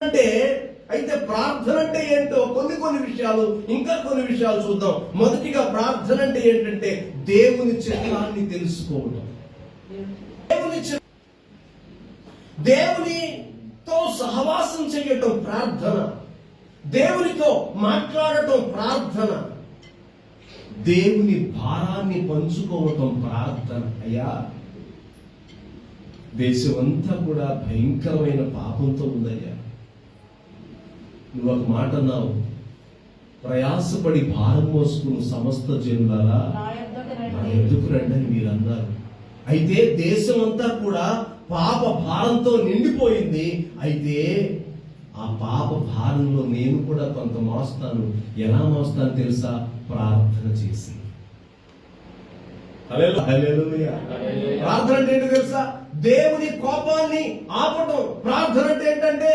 అంటే అయితే ప్రార్థన అంటే ఏంటో కొన్ని విషయాలు ఇంకా కొన్ని విషయాలు చూద్దాం. మొదటిగా ప్రార్థన అంటే ఏంటంటే దేవుని చిత్తాన్ని తెలుసుకోవడం, దేవునితో సహవాసం చేయటం ప్రార్థన, దేవునితో మాట్లాడటం ప్రార్థన, దేవుని భారాన్ని పంచుకోవటం ప్రార్థన. అయ్యా, దేశమంతా కూడా భయంకరమైన పాపంతో ఉందయ్యా. నువ్వు ఒక మాట అన్నావు, ప్రయాసపడి భారం మోసుకుని సమస్త జనులారా నా ఎద్దుకు రండి అని మీరు అన్నారు. అయితే దేశమంతా కూడా పాప భారంతో నిండిపోయింది. అయితే ఆ పాప భారంలో నేను కూడా కొంత మోస్తాను. ఎలా మోస్తాను తెలుసా? ప్రార్థన చేసి. హల్లెలూయా. ప్రార్థన అంటే ఏంటో తెలుసా? దేవుని కోపాన్ని ఆపటం. ప్రార్థన అంటే ఏంటంటే